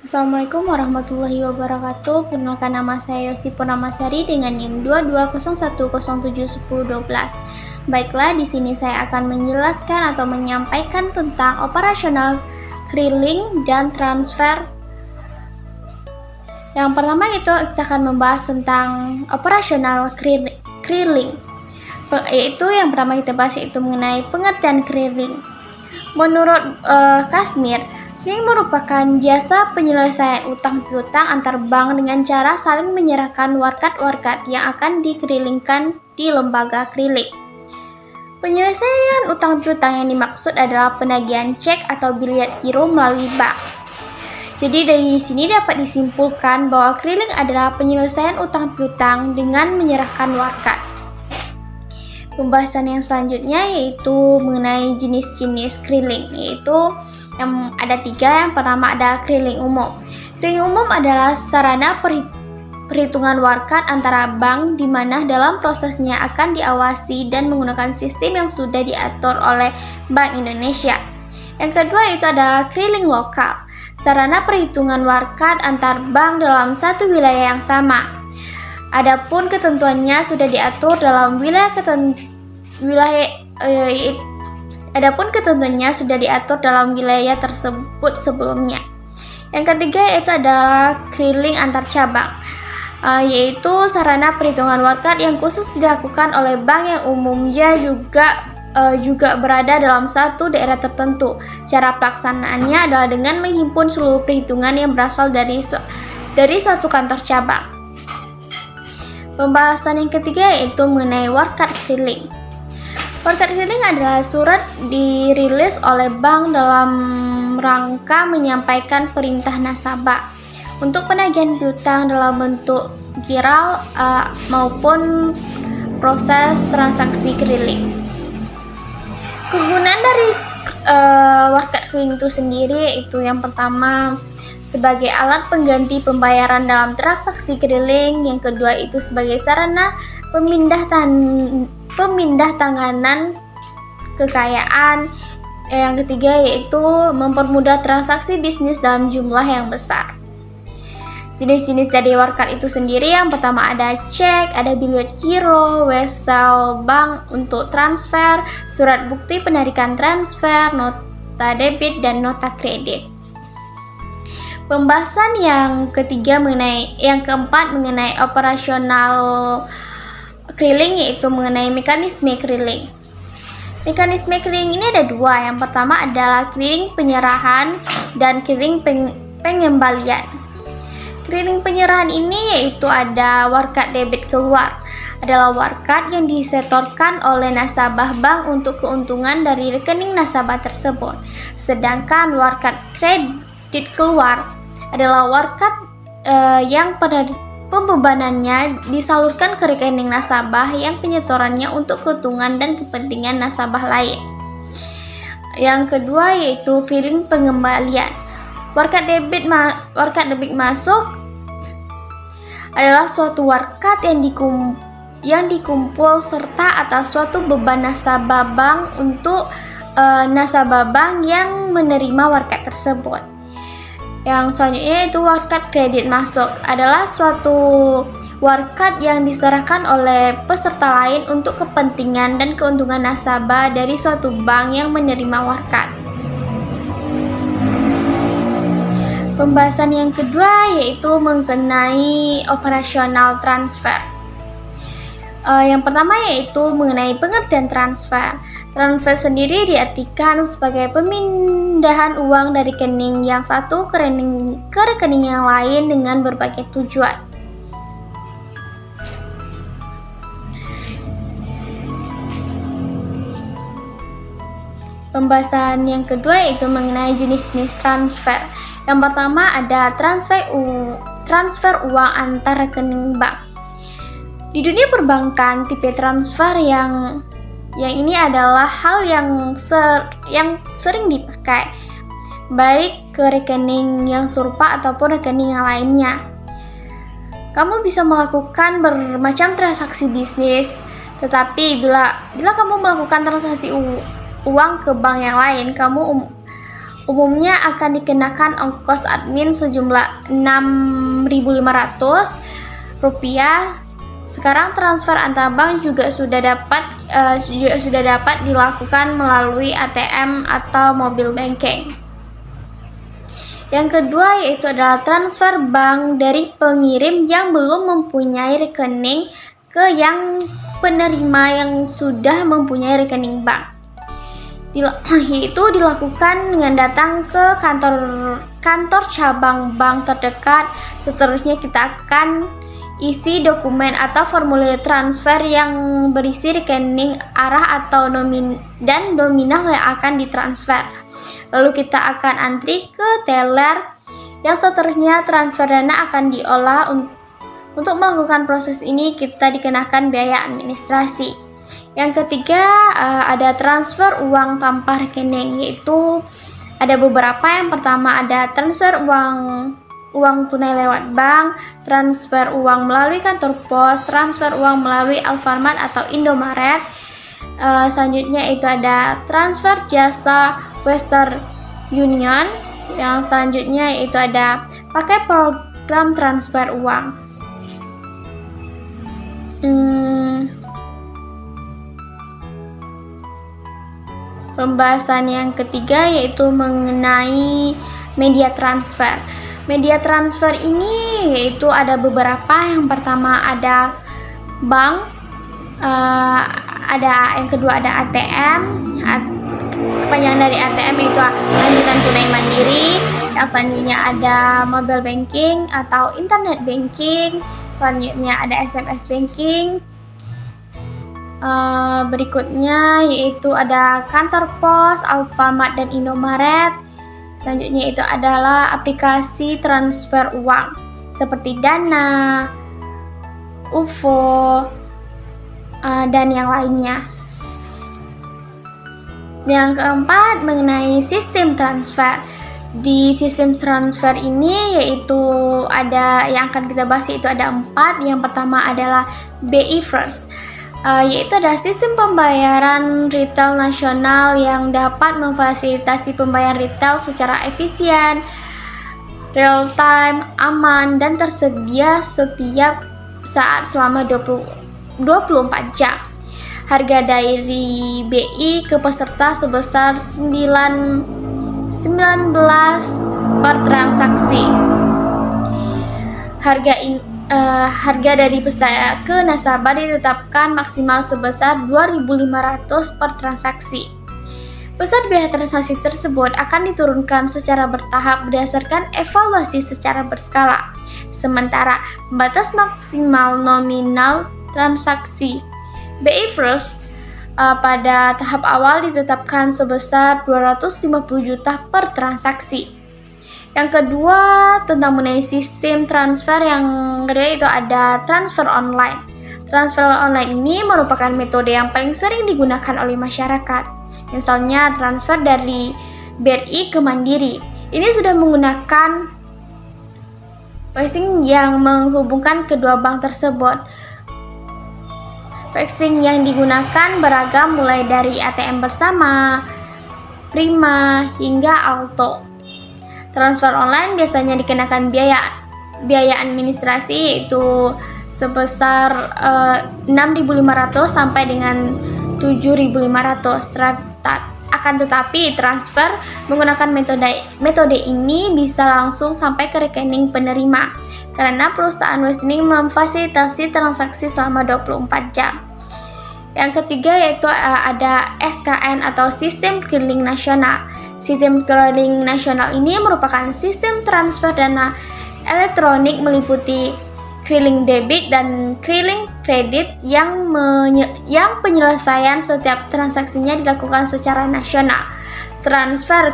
Assalamualaikum warahmatullahi wabarakatuh. Perkenalkan, nama saya Yosi Purnamasari dengan NIM 2201071012. Baiklah, di sini saya akan menjelaskan atau menyampaikan tentang operasional clearing dan transfer. Yang pertama itu kita akan membahas tentang operasional clearing. Yaitu yang pertama kita bahas yaitu mengenai pengertian clearing. Menurut Kasmir, clearing merupakan jasa penyelesaian utang piutang antar bank dengan cara saling menyerahkan warkat-warkat yang akan dikerilingkan di lembaga clearing. Penyelesaian utang piutang yang dimaksud adalah penagihan cek atau biliet giro melalui bank. Jadi dari sini dapat disimpulkan bahwa clearing adalah penyelesaian utang piutang dengan menyerahkan warkat. Pembahasan yang selanjutnya yaitu mengenai jenis-jenis clearing, yaitu yang ada 3. Yang pertama ada clearing umum. Clearing umum adalah sarana perhitungan warkat antara bank di mana dalam prosesnya akan diawasi dan menggunakan sistem yang sudah diatur oleh Bank Indonesia. Yang kedua itu adalah clearing lokal. Sarana perhitungan warkat antar bank dalam satu wilayah yang sama. Adapun ketentuannya sudah diatur dalam wilayah tersebut sebelumnya. Yang ketiga yaitu adalah clearing antar cabang, yaitu sarana perhitungan warkat yang khusus dilakukan oleh bank yang umumnya juga berada dalam satu daerah tertentu. Cara pelaksanaannya adalah dengan menghimpun seluruh perhitungan yang berasal dari suatu kantor cabang. Pembahasan yang ketiga yaitu mengenai warkat clearing. Warkat clearing adalah surat dirilis oleh bank dalam rangka menyampaikan perintah nasabah untuk penagihan piutang dalam bentuk giral maupun proses transaksi clearing. Kegunaan dari warkat clearing itu sendiri yaitu yang pertama sebagai alat pengganti pembayaran dalam transaksi clearing, yang kedua itu sebagai sarana pemindah tanganan kekayaan, yang ketiga yaitu mempermudah transaksi bisnis dalam jumlah yang besar. Jenis-jenis dari warkat itu sendiri yang pertama ada cek, ada biliet giro, wesel bank untuk transfer, surat bukti penarikan transfer, nota debit dan nota kredit. Pembahasan yang keempat mengenai operasional clearing yaitu mengenai mekanisme clearing. Mekanisme clearing ini ada 2. Yang pertama adalah clearing penyerahan dan clearing pengembalian. Clearing penyerahan ini yaitu ada warkat debit keluar, adalah warkat yang disetorkan oleh nasabah bank untuk keuntungan dari rekening nasabah tersebut. Sedangkan warkat kredit keluar adalah warkat yang pembebanannya disalurkan ke rekening nasabah yang penyetorannya untuk keuntungan dan kepentingan nasabah lain. Yang kedua yaitu clearing pengembalian. Warkat debit masuk adalah suatu warkat yang dikumpul serta atas suatu beban nasabah bank untuk nasabah bank yang menerima warkat tersebut. Yang selanjutnya itu warkat kredit masuk, adalah suatu warkat yang diserahkan oleh peserta lain untuk kepentingan dan keuntungan nasabah dari suatu bank yang menerima warkat. Pembahasan yang kedua yaitu mengenai operasional transfer. Yang pertama yaitu mengenai pengertian transfer. Transfer sendiri diartikan sebagai pemindahan uang dari rekening yang satu ke rekening yang lain dengan berbagai tujuan. Pembahasan yang kedua yaitu mengenai jenis-jenis transfer. Yang pertama ada transfer uang antar rekening bank. Di dunia perbankan, tipe transfer yang ini adalah hal yang sering dipakai, baik ke rekening yang serupa ataupun rekening yang lainnya. Kamu bisa melakukan bermacam transaksi bisnis, tetapi bila kamu melakukan transaksi uang ke bank yang lain, kamu Umumnya akan dikenakan ongkos admin sejumlah Rp6.500. Sekarang transfer antar bank juga sudah dapat dilakukan melalui ATM atau mobile banking. Yang kedua yaitu adalah transfer bank dari pengirim yang belum mempunyai rekening ke yang penerima yang sudah mempunyai rekening bank. Yaitu dilakukan dengan datang ke kantor cabang bank terdekat. Seterusnya kita akan isi dokumen atau formulir transfer yang berisi rekening arah atau nominal yang akan ditransfer. Lalu kita akan antri ke teller. Yang seterusnya transfer dana akan diolah. Untuk melakukan proses ini kita dikenakan biaya administrasi. Yang ketiga ada transfer uang tanpa rekening, yaitu ada beberapa. Yang pertama ada transfer uang tunai lewat bank, transfer uang melalui kantor pos, transfer uang melalui Alfamart atau Indomaret. Selanjutnya itu ada transfer jasa Western Union. Yang selanjutnya itu ada pakai program transfer uang. Pembahasan yang ketiga yaitu mengenai media transfer. Media transfer ini yaitu ada beberapa. Yang pertama ada bank, yang kedua ada ATM. Kepanjangan dari ATM itu lanjutan tunai mandiri. Yang selanjutnya ada mobile banking atau internet banking. Selanjutnya ada SMS banking. Berikutnya yaitu ada kantor pos, Alfamart dan Indomaret. Selanjutnya itu adalah aplikasi transfer uang seperti Dana, UFO, dan yang lainnya. Yang keempat mengenai sistem transfer. Di sistem transfer ini yaitu ada yang akan kita bahas, yaitu ada 4. Yang pertama adalah BI First, yaitu ada sistem pembayaran retail nasional yang dapat memfasilitasi pembayaran retail secara efisien, real time, aman, dan tersedia setiap saat selama 24 jam. Harga dari BI ke peserta sebesar 19 per transaksi. Harga dari peserta ke nasabah ditetapkan maksimal sebesar 2.500 per transaksi. Besar biaya transaksi tersebut akan diturunkan secara bertahap berdasarkan evaluasi secara berskala. Sementara batas maksimal nominal transaksi BI First pada tahap awal ditetapkan sebesar 250 juta per transaksi. Yang kedua tentang mengenai sistem transfer, yang kedua itu ada transfer online. Transfer online ini merupakan metode yang paling sering digunakan oleh masyarakat. Misalnya transfer dari BRI ke Mandiri. Ini sudah menggunakan faxing yang menghubungkan kedua bank tersebut. Faxing yang digunakan beragam mulai dari ATM bersama, Prima, hingga Alto. Transfer online biasanya dikenakan biaya administrasi yaitu sebesar 6.500 sampai dengan 7.500. Akan tetapi transfer menggunakan metode ini bisa langsung sampai ke rekening penerima karena perusahaan Western memfasilitasi transaksi selama 24 jam. Yang ketiga yaitu ada SKN atau Sistem Clearing Nasional. Sistem Clearing Nasional ini merupakan sistem transfer dana elektronik meliputi clearing debit dan clearing kredit yang penyelesaian setiap transaksinya dilakukan secara nasional. Transfer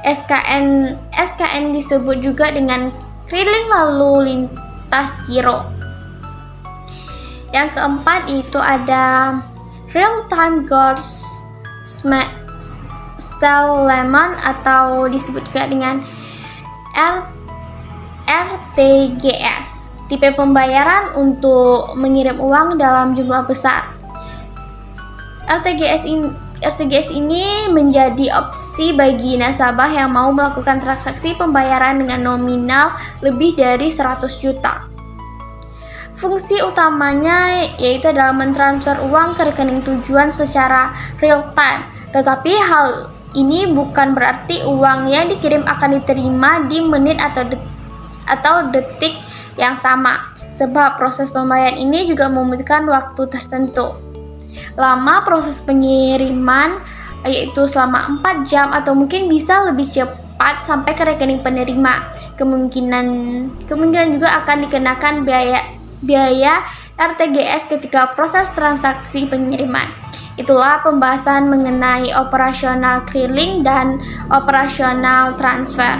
SKN disebut juga dengan clearing lalu lintas giro. Yang keempat itu ada real time gross settlement atau disebut juga dengan RTGS, tipe pembayaran untuk mengirim uang dalam jumlah besar. RTGS ini menjadi opsi bagi nasabah yang mau melakukan transaksi pembayaran dengan nominal lebih dari 100 juta. Fungsi utamanya yaitu adalah mentransfer uang ke rekening tujuan secara real time. Tetapi hal ini bukan berarti uang yang dikirim akan diterima di menit atau detik yang sama, sebab proses pembayaran ini juga membutuhkan waktu tertentu. Lama proses pengiriman yaitu selama 4 jam atau mungkin bisa lebih cepat sampai ke rekening penerima. Kemungkinan juga akan dikenakan biaya RTGS ketika proses transaksi pengiriman. Itulah pembahasan mengenai operasional keliling dan operasional transfer.